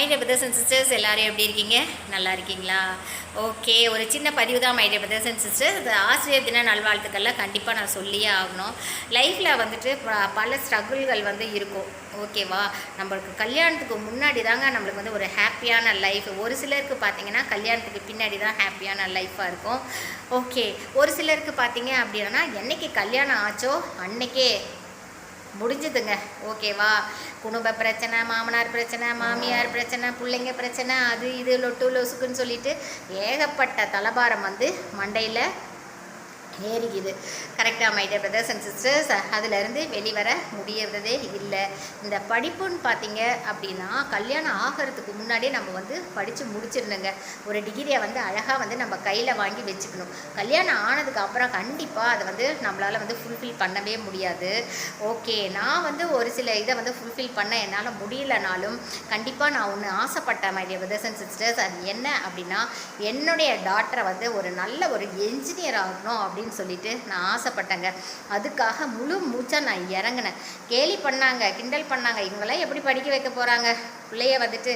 My dear brothers and sisters எல்லோரும் எப்படி இருக்கீங்க? நல்லா இருக்கீங்களா? ஓகே, ஒரு சின்ன பதிவு தான் my dear brothers and sisters. இது ஆசிரியர் தின நல்வாழ்த்துக்கள்லாம் கண்டிப்பாக நான் சொல்லியே ஆகணும். லைஃப்பில் வந்துட்டு பல ஸ்ட்ரகிள்கள் வந்து இருக்கும். ஓகேவா? நம்மளுக்கு கல்யாணத்துக்கு முன்னாடி தாங்க நம்மளுக்கு வந்து ஒரு ஹாப்பியான லைஃப். ஒரு சிலருக்கு பார்த்தீங்கன்னா கல்யாணத்துக்கு பின்னாடி தான் ஹாப்பியான லைஃப்பாக இருக்கும். ஓகே, ஒரு சிலருக்கு பார்த்தீங்க அப்படின்னா என்றைக்கு கல்யாணம் ஆச்சோ அன்னைக்கே முடிஞ்சுதுங்க. ஓகேவா? குடும்ப பிரச்சனை, மாமனார் பிரச்சனை, மாமியார் பிரச்சனை, பிள்ளைங்க பிரச்சனை, அது இது லொட்டு லொசுக்குன்னு சொல்லிட்டு ஏகப்பட்ட தலபாரம் வந்து மண்டையில் ஏறிக்குது. கரெக்டாக my dear brothers and sisters. அதிலேருந்து வெளிவர முடியறதே இல்லை. இந்த படிப்புன்னு பார்த்தீங்க அப்படின்னா கல்யாணம் ஆகிறதுக்கு முன்னாடியே நம்ம வந்து படித்து முடிச்சிடணுங்க. ஒரு டிகிரியை வந்து அழகாக வந்து நம்ம கையில் வாங்கி வச்சுக்கணும். கல்யாணம் ஆனதுக்கு அப்புறம் கண்டிப்பாக அதை வந்து நம்மளால் வந்து ஃபுல்ஃபில் பண்ணவே முடியாது. ஓகே, நான் வந்து ஒரு சில இதை வந்து ஃபுல்ஃபில் பண்ண என்னால் முடியலனாலும் கண்டிப்பாக நான் ஒன்று ஆசைப்பட்டேன் my dear brothers and sisters. அது என்ன அப்படின்னா என்னுடைய டாட்டரை வந்து ஒரு நல்ல ஒரு என்ஜினியர் ஆகணும் அப்படின்னு சொல்லிட்டு நான் ஆசைப்பட்டேங்க. அதுக்காக முழு மூச்சாக நான் இறங்கினேன். கேலி பண்ணாங்க, கிண்டல் பண்ணாங்க, இவங்களாம் எப்படி படிக்க வைக்க போகிறாங்க, பிள்ளைய வந்துட்டு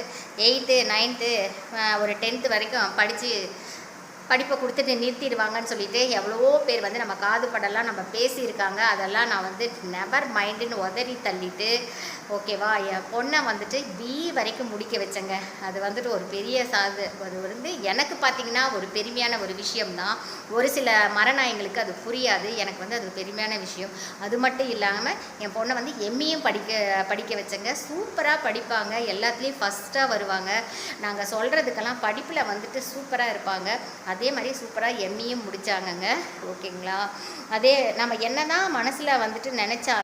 8th 9th ஒரு 10th வரைக்கும் படிப்பை கொடுத்துட்டு நிறுத்திடுவாங்கன்னு சொல்லிட்டு எவ்வளவோ பேர் வந்து நம்ம காது படலாம் நம்ம பேசியிருக்காங்க. அதெல்லாம் நான் வந்து நெவர் மைண்டுன்னு உதறி தள்ளிட்டு ஓகேவா என் பொண்ணை வந்துட்டு வரைக்கும் முடிக்க வச்சேங்க. அது வந்துட்டு ஒரு பெரிய அது வந்து எனக்கு பார்த்திங்கன்னா ஒரு பெருமையான ஒரு விஷயம்தான். ஒரு சில மரநாயங்களுக்கு அது புரியாது. எனக்கு வந்து அது பெருமையான விஷயம். அது மட்டும் இல்லாமல் என் பொண்ணை வந்து எம்ஏயும் படிக்க வச்சேங்க. சூப்பராக படிப்பாங்க, எல்லாத்துலேயும் ஃபஸ்ட்டாக வருவாங்க. நாங்கள் சொல்கிறதுக்கெல்லாம் படிப்பில் வந்துட்டு சூப்பராக இருப்பாங்க. அதே மாதிரி சூப்பராக எம்ஏயும் முடித்தாங்கங்க. ஓகேங்களா? அதே நம்ம என்ன தான் மனசில் வந்துட்டு நினச்சா